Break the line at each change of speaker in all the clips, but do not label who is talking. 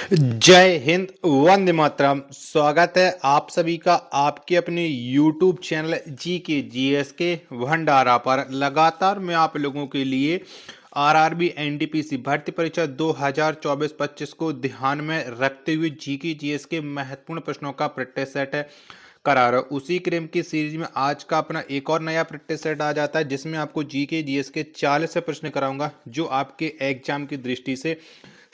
जय हिंद, वंदे मातरम। स्वागत है आप सभी का आपके अपने YouTube चैनल जी के जीएस के भंडारा पर। लगातार मैं आप लोगों के लिए आरआरबी एनटीपीसी भर्ती परीक्षा 2024-25 को ध्यान में रखते हुए जी के जीएस के महत्वपूर्ण प्रश्नों का प्रैक्टिस सेट करा रहा हूं। उसी क्रम की सीरीज में आज का अपना एक और नया प्रैक्टिस सेट आ जाता है, जिसमें आपको जी के जीएस के 40 से प्रश्न कराऊंगा जो आपके एग्जाम की दृष्टि से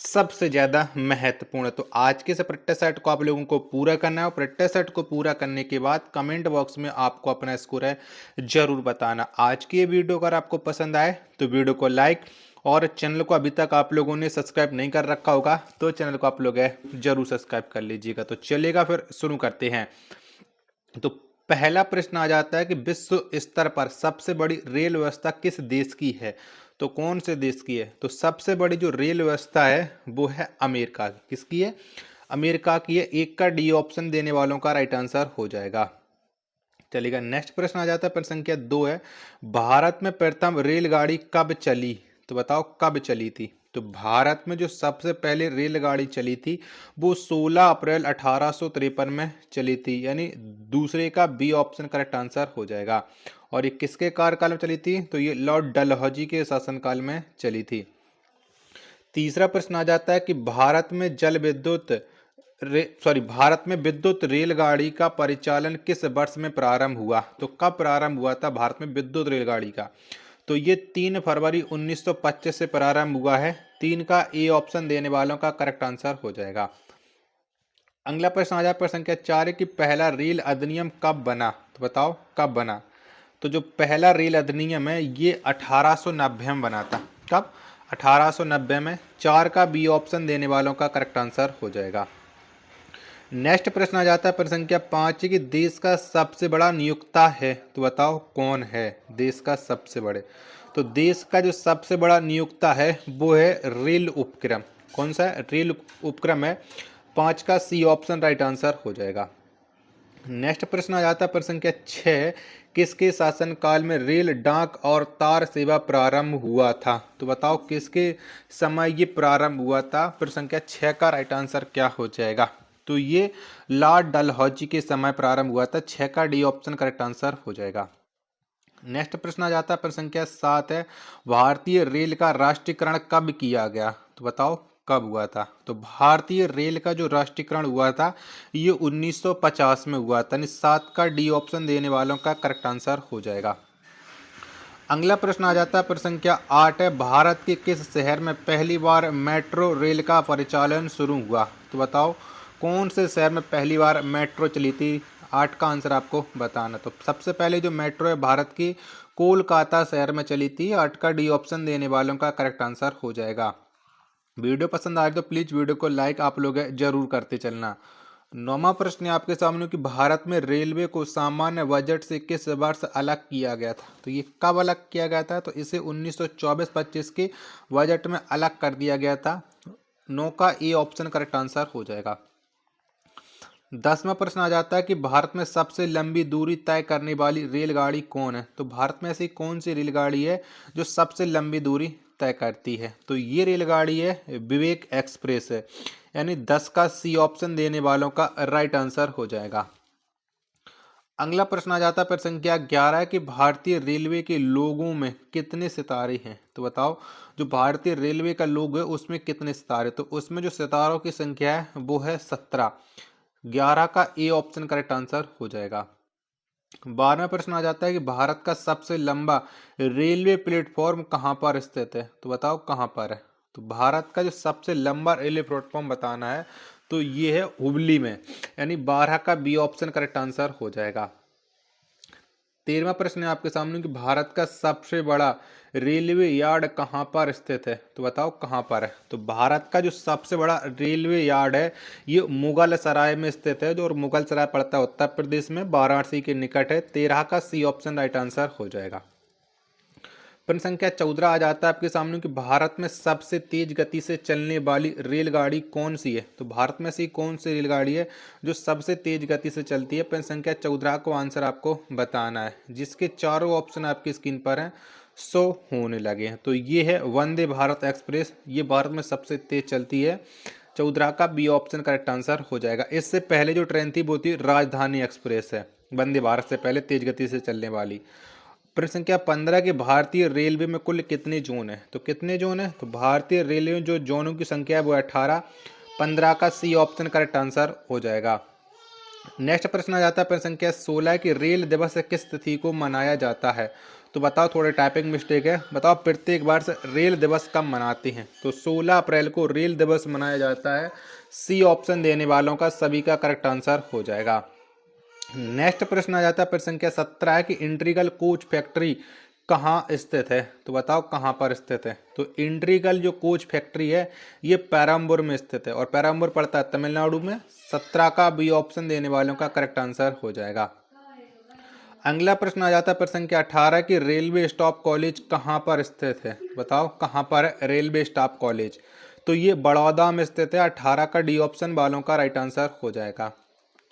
सबसे ज्यादा महत्वपूर्ण है। तो आज के इस प्रैक्टिस सेट को आप लोगों को पूरा करना है और प्रैक्टिस सेट को पूरा करने के बाद कमेंट बॉक्स में आपको अपना स्कोर है जरूर बताना। आज की ये वीडियो अगर आपको पसंद आए तो वीडियो को लाइक और चैनल को अभी तक आप लोगों ने सब्सक्राइब नहीं कर रखा होगा तो चैनल को आप लोग है जरूर सब्सक्राइब कर लीजिएगा। तो चलेगा, फिर शुरू करते हैं। तो पहला प्रश्न आ जाता है कि विश्व स्तर पर सबसे बड़ी रेल व्यवस्था किस देश की है? तो कौन से देश की है? तो सबसे बड़ी जो रेल व्यवस्था है वो है अमेरिका की। किसकी है? अमेरिका की है। एक का डी ऑप्शन देने वालों का राइट आंसर हो जाएगा। चलिएगा, नेक्स्ट प्रश्न आ जाता है, प्रश्न संख्या 2 है। भारत में प्रथम रेलगाड़ी कब चली? तो बताओ कब चली थी? तो भारत में जो सबसे पहले रेलगाड़ी चली थी वो 16 अप्रैल 1853 में चली थी, यानी दूसरे का बी ऑप्शन करेक्ट आंसर हो जाएगा। और ये किसके कार्यकाल में चली थी? तो ये लॉर्ड डलहौजी के शासनकाल में चली थी। तीसरा प्रश्न आ जाता है कि भारत में विद्युत रेलगाड़ी का परिचालन किस वर्ष में प्रारंभ हुआ? तो कब प्रारंभ हुआ था भारत में विद्युत रेलगाड़ी का? तो ये 3 फरवरी 1925 से प्रारंभ हुआ है। 3 का ए ऑप्शन देने वालों का करेक्ट आंसर हो जाएगा। अगला प्रश्न आ जाए प्रश्न संख्या 4 की पहला रेल अधिनियम कब बना? तो बताओ कब बना? तो जो पहला रेल अधिनियम है ये 1890 में बना था। कब? 1890 में। 4 का बी ऑप्शन देने वालों का करेक्ट आंसर हो जाएगा। नेक्स्ट प्रश्न आ जाता है प्रश्न संख्या 5 की देश का सबसे बड़ा नियोक्ता है? तो बताओ कौन है देश का सबसे बड़े? तो देश का जो सबसे बड़ा नियोक्ता है वो है रेल उपक्रम। कौन सा है? रेल उपक्रम है। 5 का सी ऑप्शन राइट आंसर हो जाएगा। नेक्स्ट प्रश्न आ जाता है प्रश्न संख्या 6 किसके शासनकाल में रेल डाक और तार सेवा प्रारंभ हुआ था? तो बताओ किसके समय ये प्रारंभ हुआ था? प्रश्न संख्या 6 का राइट आंसर क्या हो जाएगा? तो ये लॉर्ड डलहौजी के समय प्रारंभ हुआ था। 6 का डी ऑप्शन करेक्ट आंसर हो जाएगा। नेक्स्ट प्रश्न आ जाता है प्रश्न संख्या 7 है। भारतीय रेल का राष्ट्रीयकरण कब किया गया? तो बताओ कब हुआ था? तो भारतीय रेल का जो राष्ट्रीयकरण हुआ था ये 1950 में हुआ था। 7 का डी ऑप्शन देने वालों का करेक्ट आंसर हो जाएगा। अगला प्रश्न आ जाता है प्रश्न संख्या 8 है। भारत के किस शहर में पहली बार मेट्रो रेल का परिचालन शुरू हुआ? तो बताओ कौन से शहर में पहली बार मेट्रो चली थी? 8 का आंसर आपको बताना। तो सबसे पहले जो मेट्रो है भारत की कोलकाता शहर में चली थी। 8 का डी ऑप्शन देने वालों का करेक्ट आंसर हो जाएगा। वीडियो पसंद आए तो प्लीज वीडियो को लाइक आप लोग जरूर करते चलना। नौवां प्रश्न है आपके सामने कि भारत में रेलवे को सामान्य बजट से किस वर्ष अलग किया गया था? तो ये कब अलग किया गया था? तो इसे 1924-25 के बजट में अलग कर दिया गया था। 9 का ए ऑप्शन करेक्ट आंसर हो जाएगा। 10वां प्रश्न आ जाता है कि भारत में सबसे लंबी दूरी तय करने वाली रेलगाड़ी कौन है? तो भारत में ऐसी कौन सी रेलगाड़ी है जो सबसे लंबी दूरी तय करती है? तो ये रेलगाड़ी है विवेक एक्सप्रेस है, यानी 10 का सी ऑप्शन देने वालों का राइट आंसर हो जाएगा। अगला प्रश्न आ जाता है प्रश्न संख्या 11 है कि भारतीय रेलवे के लोगों में कितने सितारे हैं? तो बताओ जो भारतीय रेलवे का लोगो है उसमें कितने सितारे? तो उसमें जो सितारों की संख्या है वो है 17। 11 का ए ऑप्शन करेक्ट आंसर हो जाएगा। 12वां प्रश्न आ जाता है कि भारत का सबसे लंबा रेलवे प्लेटफॉर्म कहाँ पर स्थित है? तो बताओ कहाँ पर है? तो भारत का जो सबसे लंबा रेलवे प्लेटफॉर्म बताना है तो ये है हुबली में, यानी 12 का बी ऑप्शन करेक्ट आंसर हो जाएगा। 13वां प्रश्न है आपके सामने कि भारत का सबसे बड़ा रेलवे यार्ड कहाँ पर स्थित है? तो बताओ कहाँ पर है? तो भारत का जो सबसे बड़ा रेलवे यार्ड है ये मुगल सराय में स्थित है, जो और मुगल सराय पड़ता है उत्तर प्रदेश में, वाराणसी के निकट है। 13 का सी ऑप्शन राइट आंसर हो जाएगा। प्रश्न संख्या 14 आ जाता है आपके सामने कि भारत में सबसे तेज गति से चलने वाली रेलगाड़ी कौन सी है? तो भारत में ऐसी कौन सी रेलगाड़ी है जो सबसे तेज गति से चलती है? प्रश्न संख्या 14 को आंसर आपको बताना है, जिसके चारों ऑप्शन आपकी स्क्रीन पर हैं, शो होने लगे हैं। तो ये है वंदे भारत एक्सप्रेस। ये भारत में सबसे तेज चलती है। 14 का बी ऑप्शन करेक्ट आंसर हो जाएगा। इससे पहले जो ट्रेन थी वो थी राजधानी एक्सप्रेस है, वंदे भारत से पहले तेज गति से चलने वाली। प्रश्न संख्या 15 की भारतीय रेलवे में कुल कितने जोन है? तो कितने जोन है? तो भारतीय रेलवे में जो जोनों की संख्या है वो 18। 15 का सी ऑप्शन करेक्ट आंसर हो जाएगा। नेक्स्ट प्रश्न आ जाता है प्रश्न संख्या 16 की रेल दिवस किस तिथि को मनाया जाता है? तो बताओ, थोड़े टाइपिंग मिस्टेक है, बताओ प्रत्येक वर्ष रेल दिवस कब मनाते हैं? तो 16 अप्रैल को रेल दिवस मनाया जाता है। सी ऑप्शन देने वालों का सभी का करेक्ट आंसर हो जाएगा। नेक्स्ट प्रश्न आ जाता है प्रश्न संख्या 17 की इंटीग्रल कोच फैक्ट्री कहाँ स्थित है? तो बताओ कहाँ पर स्थित है? तो इंटीग्रल जो कोच फैक्ट्री है ये पेरम्बूर में स्थित है और पेरम्बूर पड़ता है तमिलनाडु में। 17 का बी ऑप्शन देने वालों का करेक्ट आंसर हो जाएगा। अगला प्रश्न आ जाता है प्रश्न संख्या 18 की रेलवे स्टाफ कॉलेज कहाँ पर स्थित है? बताओ कहाँ पर है रेलवे स्टाफ कॉलेज? तो ये बड़ौदा में स्थित है। 18 का डी ऑप्शन वालों का राइट आंसर हो जाएगा।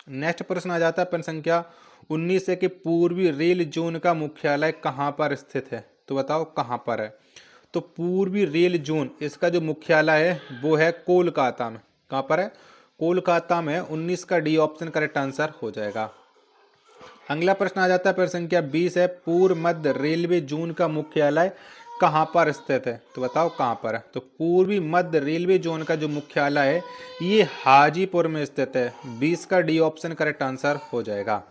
नेक्स्ट प्रश्न आ जाता है प्रश्न संख्या 19 से कि पूर्वी रेल जोन का मुख्यालय कहाँ पर स्थित है? तो बताओ कहाँ पर है? तो पूर्वी रेल जोन इसका जो मुख्यालय है वो है कोलकाता में। कहाँ पर है? कोलकाता में। 19 का डी ऑप्शन करेक्ट आंसर हो जाएगा। अगला प्रश्न आ जाता है प्रश्न संख्या 20 है पूर्व मध्य रेलवे जोन का मुख्यालय कहाँ पर स्थित है? तो बताओ कहाँ पर है? तो पूर्वी मध्य रेलवे जोन का जो मुख्यालय है ये हाजीपुर में स्थित है। 20 का डी ऑप्शन करेक्ट आंसर हो जाएगा।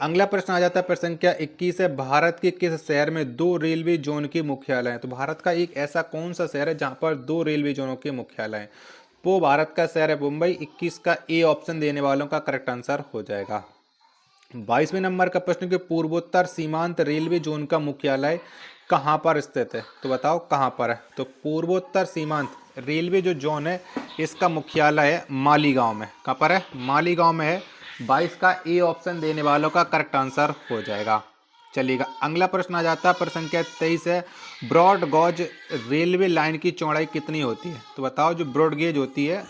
अगला प्रश्न आ जाता है प्रश्न संख्या 21 है भारत के किस शहर में 2 रेलवे जोन के मुख्यालय है? तो भारत का एक ऐसा कौन सा शहर है जहाँ पर 2 रेलवे जोनों के मुख्यालय हैं? वो भारत का शहर है मुंबई। 21 का ए ऑप्शन देने वालों का करेक्ट आंसर हो जाएगा। 22वें नंबर का प्रश्न कि पूर्वोत्तर सीमांत रेलवे जोन का मुख्यालय कहाँ पर स्थित है? तो बताओ कहाँ पर है? तो पूर्वोत्तर सीमांत रेलवे जो जोन है इसका मुख्यालय है मालीगांव में। कहाँ पर है? मालीगांव में है। 22 का ए ऑप्शन देने वालों का करेक्ट आंसर हो जाएगा। चलिएगा, अगला प्रश्न आ जाता है प्रश्न संख्या 23 है ब्रॉड गॉज रेलवे लाइन की चौड़ाई कितनी होती है? तो बताओ जो ब्रॉड गेज होती है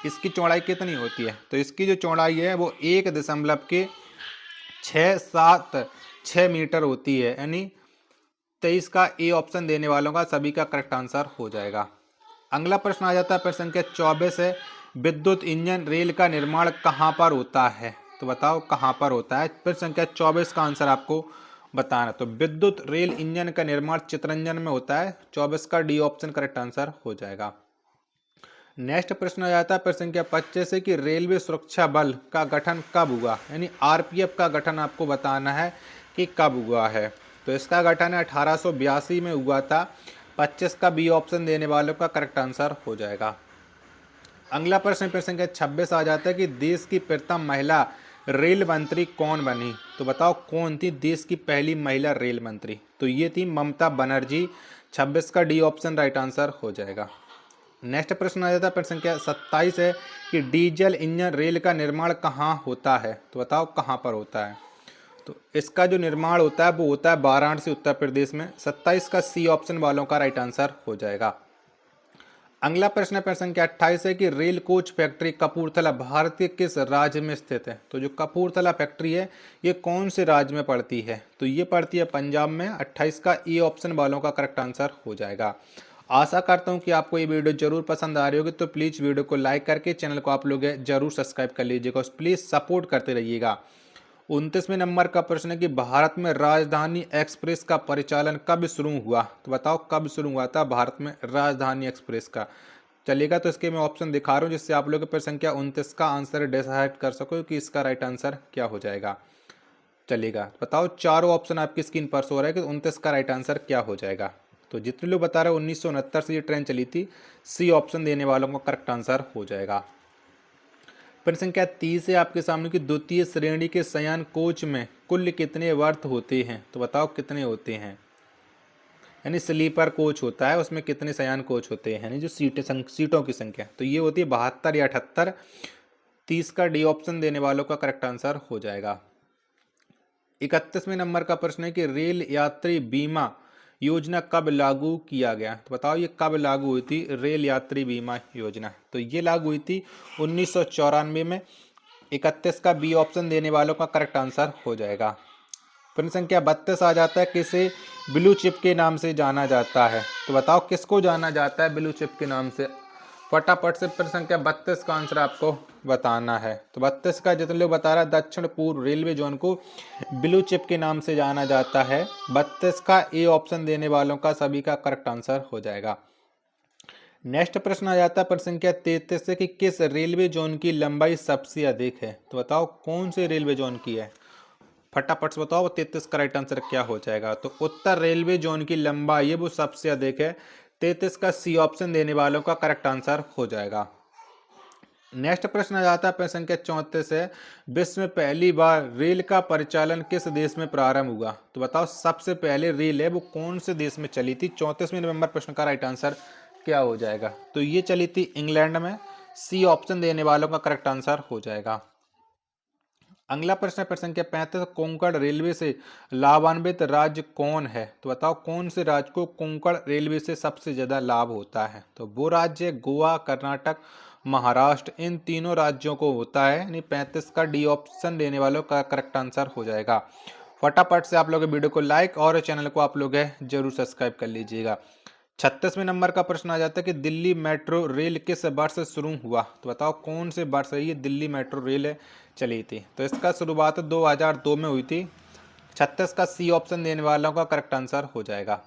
इसकी चौड़ाई कितनी होती है? तो इसकी जो चौड़ाई है वो 1.676 मीटर होती है, यानी 23 का ए ऑप्शन देने वालों का सभी का करेक्ट आंसर हो जाएगा। अगला प्रश्न आ जाता है प्रश्न संख्या 24 है विद्युत इंजन रेल का निर्माण कहाँ पर होता है? तो बताओ कहाँ पर होता है? प्रश्न संख्या 24 का आंसर आपको बताना। तो विद्युत रेल इंजन का निर्माण चितरंजन में होता है। 24 का डी ऑप्शन करेक्ट आंसर हो जाएगा। नेक्स्ट प्रश्न आ जाता है प्रश्न संख्या 25 है कि रेलवे सुरक्षा बल का गठन कब हुआ? यानी आरपीएफ का गठन आपको बताना है कि कब हुआ है। तो इसका गठन 1882 में हुआ था। 25 का बी ऑप्शन देने वालों का करेक्ट आंसर हो जाएगा। अगला प्रश्न प्रश्न संख्या 26 आ जाता है कि देश की प्रथम महिला रेल मंत्री कौन बनी? तो बताओ कौन थी देश की पहली महिला रेल मंत्री? तो ये थी ममता बनर्जी। 26 का डी ऑप्शन राइट आंसर हो जाएगा। नेक्स्ट प्रश्न आ जाता है प्रश्न संख्या 27 है कि डीजल इंजन रेल का निर्माण कहाँ होता है? तो बताओ कहाँ पर होता है? तो इसका जो निर्माण होता है वो होता है वाराणसी उत्तर प्रदेश में। 27 का सी ऑप्शन वालों का राइट आंसर हो जाएगा। अगला प्रश्न प्रश्न संख्या 28 है कि rail coach factory Kapurthala Bharat के किस राज्य में स्थित है? तो जो कपूरथला फैक्ट्री है ये कौन से राज्य में पड़ती है? तो ये पड़ती है पंजाब में। 28 का ए ऑप्शन वालों का करेक्ट आंसर हो जाएगा। आशा करता हूँ कि आपको ये वीडियो जरूर पसंद आ रही होगी, तो प्लीज़ वीडियो को लाइक करके चैनल को आप लोग जरूर सब्सक्राइब कर लीजिएगा और प्लीज़ सपोर्ट करते रहिएगा। 29वें नंबर का प्रश्न है कि भारत में राजधानी एक्सप्रेस का परिचालन कब शुरू हुआ? तो बताओ कब शुरू हुआ था भारत में राजधानी एक्सप्रेस का? चलिएगा, तो इसके मैं ऑप्शन दिखा रहा हूँ जिससे आप लोग प्रश्न संख्या 29 का आंसर डिसाइड कर सको कि इसका राइट आंसर क्या हो जाएगा। चलिएगा, बताओ चारों ऑप्शन आपकी स्क्रीन पर शो रहा है कि 29 का राइट आंसर क्या हो जाएगा। तो जितने लोग बता रहे हैं 1969 से ये ट्रेन चली थी। सी ऑप्शन देने वालों का करेक्ट आंसर हो जाएगा। प्रश्न संख्या 30 है आपके सामने की द्वितीय श्रेणी के शयन कोच में कुल कितने वर्थ होते हैं? तो बताओ कितने होते हैं? यानी स्लीपर कोच होता है उसमें कितने शयन कोच होते हैं, यानी जो सीटों की संख्या, तो ये होती है 72 या 78। 30 का डी ऑप्शन देने वालों का करेक्ट आंसर हो जाएगा। 31वें नंबर का प्रश्न है कि रेल यात्री बीमा योजना कब लागू किया गया? तो बताओ ये कब लागू हुई थी रेल यात्री बीमा योजना? तो ये लागू हुई थी 1994 में। 31 का बी ऑप्शन देने वालों का करेक्ट आंसर हो जाएगा। प्रश्न संख्या 32 आ जाता है किसे ब्लू चिप के नाम से जाना जाता है? तो बताओ किसको जाना जाता है ब्लू चिप के नाम से? फटाफट से प्रश्न संख्या 32 का आंसर आपको बताना है। तो 32 का जितने लोग बता रहा है, दक्षिण पूर्व रेलवे जोन को ब्लू चिप के नाम से जाना जाता है। 32 का ए ऑप्शन देने वालों का सभी का करेक्ट आंसर हो जाएगा। नेक्स्ट प्रश्न आ जाता है प्रश्न संख्या 33 से कि किस रेलवे जोन की लंबाई सबसे अधिक है। तो बताओ कौन से रेलवे जोन की है, फटाफट से बताओ। 33 का राइट आंसर क्या हो जाएगा। तो उत्तर रेलवे जोन की लंबाई है वो सबसे अधिक है। 33 का सी ऑप्शन देने वालों का करेक्ट आंसर हो जाएगा। नेक्स्ट प्रश्न आ जाता है प्रश्न संख्या 34 है, विश्व में पहली बार रेल का परिचालन किस देश में प्रारंभ हुआ। तो बताओ सबसे पहले रेल है वो कौन से देश में चली थी। 34वें नंबर प्रश्न का राइट आंसर क्या हो जाएगा। तो ये चली थी इंग्लैंड में। सी ऑप्शन देने वालों का करेक्ट आंसर हो जाएगा। अगला प्रश्न है प्रश्न संख्या 35, कोंकण रेलवे से लाभान्वित राज्य कौन है। तो बताओ कौन से राज्य को कोंकण रेलवे से सबसे ज्यादा लाभ होता है। तो वो राज्य है गोवा, कर्नाटक, महाराष्ट्र। इन तीनों राज्यों को होता है, यानी 35 का डी ऑप्शन देने वालों का करेक्ट आंसर हो जाएगा। फटाफट से आप लोग वीडियो को लाइक और चैनल को आप लोग जरूर सब्सक्राइब कर लीजिएगा। 36वें नंबर का प्रश्न आ जाता है कि दिल्ली मेट्रो रेल किस वर्ष से शुरू हुआ। तो बताओ कौन से वर्ष ये दिल्ली मेट्रो रेल चली थी। तो इसका शुरुआत 2002 में हुई थी। 36 का सी ऑप्शन देने वालों का करेक्ट आंसर हो जाएगा।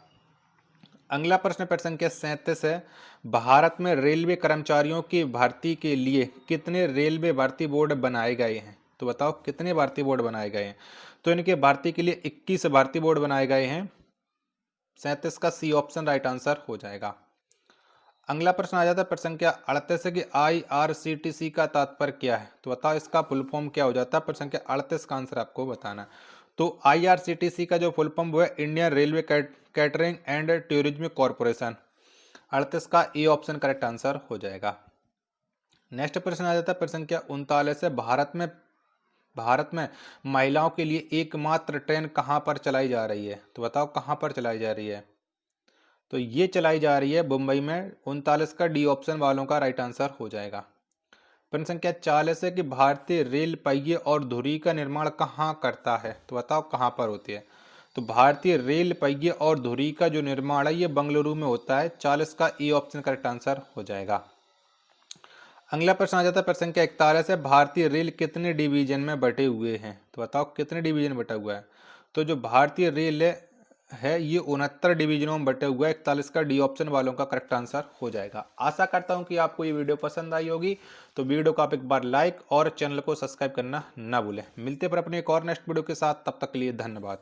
अगला प्रश्न प्रश्न संख्या 37 है, भारत में रेलवे कर्मचारियों की भर्ती के लिए कितने रेलवे भर्ती बोर्ड बनाए गए हैं। तो बताओ कितने भर्ती बोर्ड बनाए गए हैं। तो इनके भर्ती के लिए 21 भर्ती बोर्ड बनाए गए हैं। 37 का सी ऑप्शन राइट आंसर हो जाएगा। अगला प्रश्न आ जाता है प्रश्न संख्या 38 कि IRCTC का तात्पर्य क्या है। तो बताओ इसका फुल फॉर्म क्या हो जाता है। प्रश्न संख्या 38 का आंसर आपको बताना है। तो IRCTC का जो फुल फॉर्म वो है Indian railway catering and tourism corporation. 38 का ए ऑप्शन करेक्ट आंसर हो जाएगा। नेक्स्ट प्रश्न आ जाता है प्रश्न संख्या 39 है, भारत में महिलाओं के लिए एकमात्र ट्रेन कहाँ पर चलाई जा रही है। तो बताओ कहाँ पर चलाई जा रही है। तो ये चलाई जा रही है मुंबई में। 39 का डी ऑप्शन वालों का राइट आंसर हो जाएगा। प्रश्न संख्या 40 है कि भारतीय रेल पहिए और धुरी का निर्माण कहाँ करता है। तो बताओ कहाँ पर होती है। तो भारतीय रेल पहिए और धुरी का जो निर्माण है ये बंगलुरु में होता है। 40 का ए ऑप्शन करेक्ट आंसर हो जाएगा। अगला प्रश्न आ जाता है प्रश्न संख्या 41 है, भारतीय रेल कितने डिवीजन में बटे हुए हैं। तो बताओ कितने डिवीजन में बटा हुआ है। तो जो भारतीय रेल है ये 69 डिवीजनों में बटे हुआ है। 41 का डी ऑप्शन वालों का करेक्ट आंसर हो जाएगा। आशा करता हूं कि आपको ये वीडियो पसंद आई होगी। तो वीडियो को आप एक बार लाइक और चैनल को सब्सक्राइब करना ना भूलें। मिलते पर अपने एक और नेक्स्ट वीडियो के साथ, तब तक के लिए धन्यवाद।